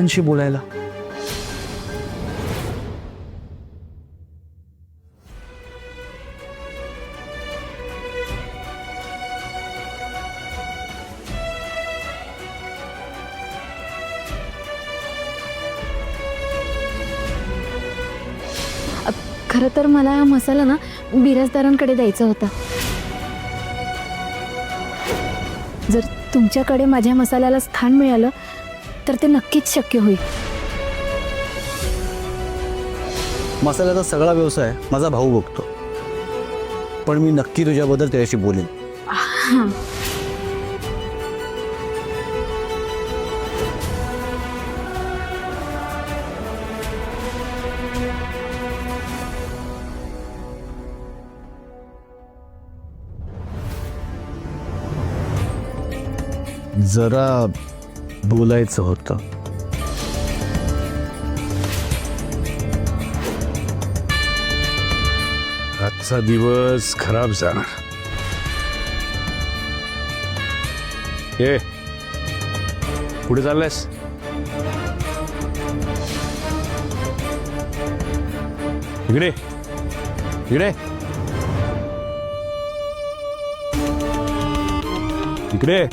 त्यांशी बोलायला. खरं तर मला हा मसाला ना बिराजदारांकडे द्यायचा होता. जर तुमच्याकडे माझ्या मसाल्याला स्थान मिळालं तर ते नक्कीच शक्य होईल. मसाल्याचा सगळा व्यवसाय माझा भाऊ बघतो, पण मी नक्की तुझ्याबद्दल त्याच्याशी बोलेन. जरा बोलायचं होतं. आजचा दिवस खराब जाणार. ए कुठे चाललायस? इकडे इकडे इकडे.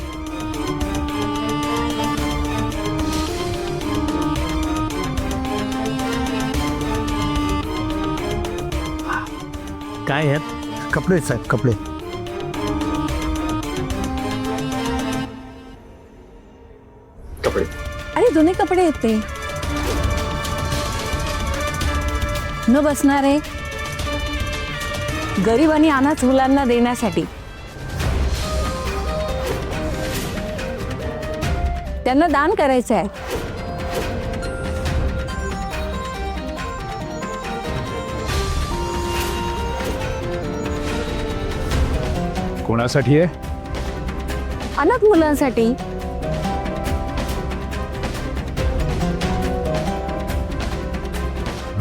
काय आहेत? कपडे साहेब, कपडे. कपडे अरे जुने कपडे येते न बसणारे गरीब आणि अनाथ मुलांना देण्यासाठी. त्यांना दान करायचं आहे. कोणासाठी आहे? अनाथ मुलांसाठी.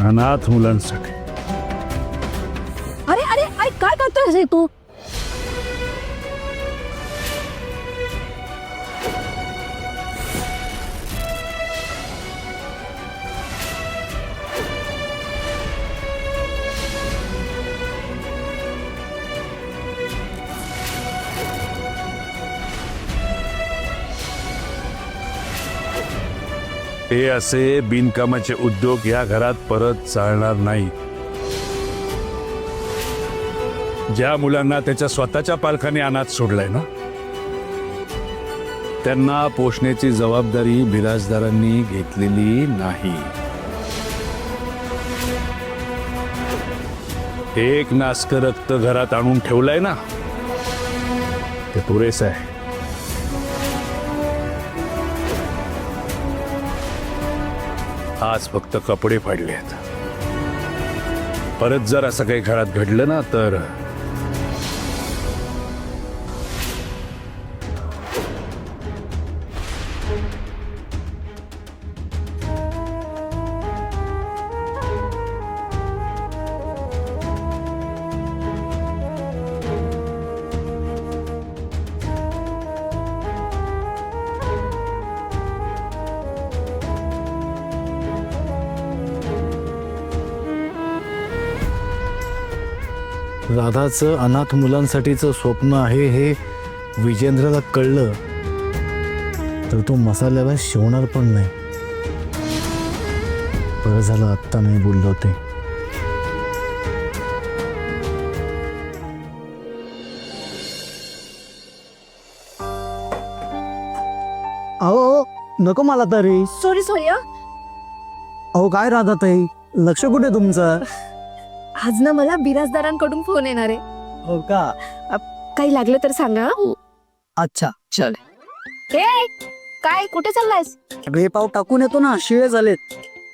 अनाथ मुलांसाठी. अरे अरे अरे काय करतोय तू? हे असे बिनकामाचे उद्योग या घरात परत चालणार नाही. ज्या मुलांना त्याच्या स्वतःच्या पालकांनी अनाथ सोडलंय ना, त्यांना पोषण्याची जबाबदारी बिराजदारांनी घेतलेली नाही. एक नासकं रक्त घरात आणून ठेवलंय ना, ते पुरेसं आहे. आज फक्त कपडे फाडले आहेत. परत जर असं काही घरात घडलं ना तर राधाचं अनाथ मुलांसाठीचं स्वप्न आहे हे विजेंद्रला कळलं तर तो मसाल्याला शिवणार पण नाही. बरं झालं आत्ता नाही बोललो ते. अहो नको मला तरी. Sorry sorry. अहो काय राधाताई, लक्ष कुठे तुमचं? आज ना मला बिराजदारांकडून फोन येणार आहे. हो का? काही लागलं तर सांगा. अच्छा चल. ए काय कुठे चाललायस? हे पाव टाकून येतो ना, शिळे झालेत.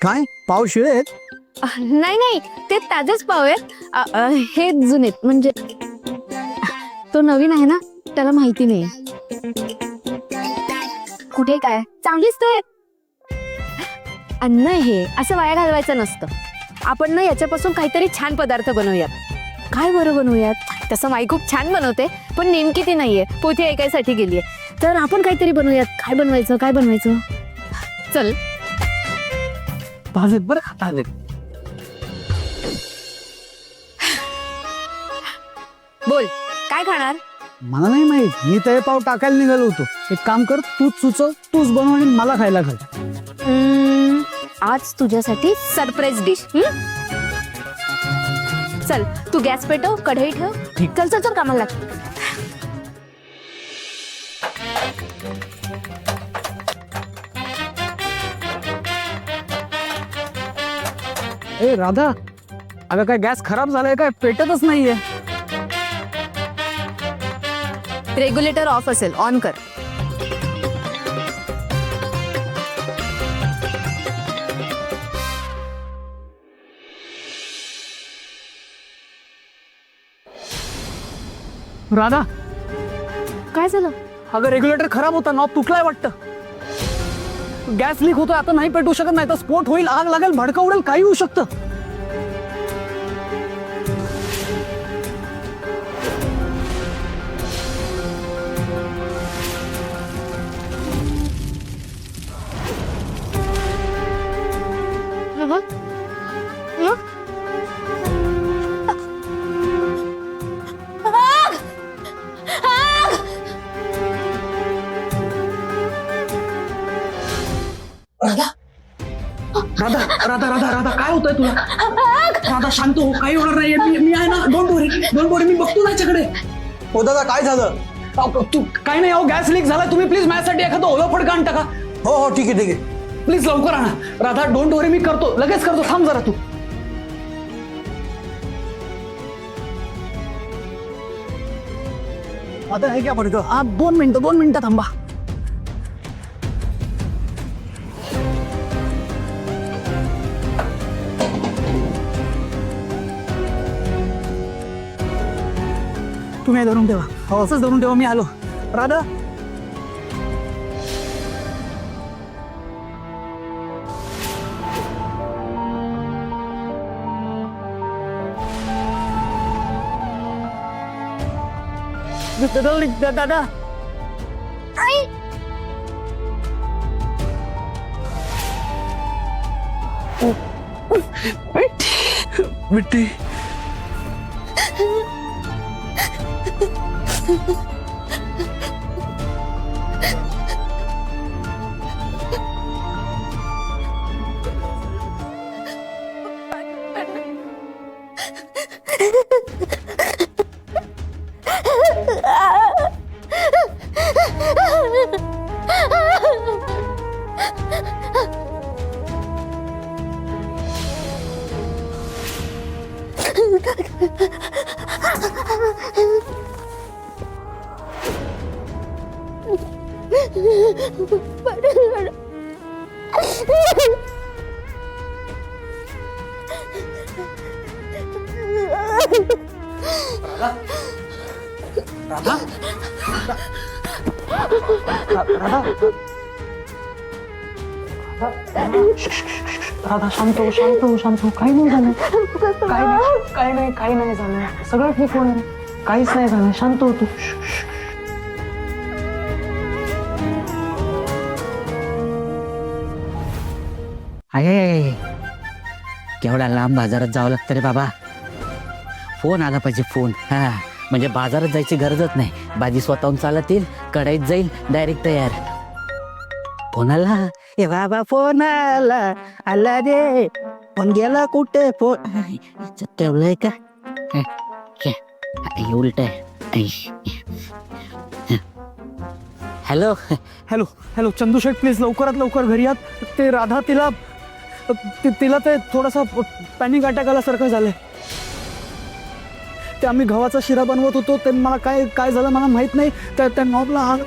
काय पाव शिळे आहेत? नाही नाही ते ताजेच पाव आहेत. हे जुनेत. म्हणजे तो नवीन आहे ना, त्याला माहिती नाही. कुठे काय चांगलीच ते अन्न. हे असं वाया घालवायचं नसतं. आपण ना याच्यापासून काहीतरी छान पदार्थ बनवूयात. काय बरं बनवूयात? तसं माई खूप छान बनवते, पण नेमकी ती नाहीये, पोथी ऐकायसाठी गेलीये. तर आपण काहीतरी बनवूयात. काय बनवायचं? काय बनवायचं? चल भाजत बरं खाता आले. बोल काय खाणार? मला नाही माहित, मी तळे पाव टाकायला निघालो होतो. एक काम कर, तूच सुचव, तूच बनव आणि मला खायला घाल. आज तुझ्यासाठी सरप्राईज डिश. चल तू गॅस पेटव, कढई ठेव. ठीक. चल चल चल कामाला लाग. ए राधा, अगं काय गॅस खराब झालाय काय? पेटतच नाहीये. रेग्युलेटर ऑफ असेल, ऑन कर. राधा, काय झालं? अगं रेग्युलेटर खराब होता, नॉब तुटलाय वाटतं. गॅस लीक होतोय, आता नाही पेटवू शकत, नाही तर स्फोट होईल, आग लागेल, भडका उडेल, काही होऊ शकतं. राधा राधा राधा राधा काय होतंय तुला? राधा शांत हो, काही होणार नाहीये. मी आहे ना, डोंट वरी, मी बघतो त्याच्याकडे. हो दादा, काय झालं? तू काय नाही, अहो गॅस लीक झाला. तुम्ही प्लीज माझ्यासाठी एखादं ओला फडका आण टाका. हो हो, ठीक आहे ठीक आहे. प्लीज लवकर आणा. राधा डोंट वरी, मी करतो, लगेच करतो, थांब जरा तू. आता हे क्या फडकं? 2 मिनिटं थांबा. तुम्ही हे धरून ठेवा. हो, असंच धरून ठेवा, मी आलो. राधा, दादा, मिट्टी. राधा, राधा शांत हो, काही नाही झालं. काही नाही झालं, सगळं ठीक होणार. काहीच नाही झालं, शांत हो तू. आहे केवढा लांब बाजारात जावं लागतं रे बाबा. फोन आला पाहिजे, फोन. हा, म्हणजे बाजारात जायची गरजच नाही. भाजी स्वतःहून चालत येईल, कढईत जाईल, डायरेक्ट तयार. फोन आला, ए बाबा फोन आला, आला रे. फोन गेला कुठे? फोन ठेवलंय का? उलट आहे. Hello hello Chandu Sheth, please लवकरात लवकर घरी यात. ते राधा, तिला ते थोडासा पॅनिक अटॅक आल्यासारखं झालंय. ते आम्ही गव्हाचा शिरा बनवत होतो, ते मला काय झालं मला माहित नाही. त्या नॉबला आग.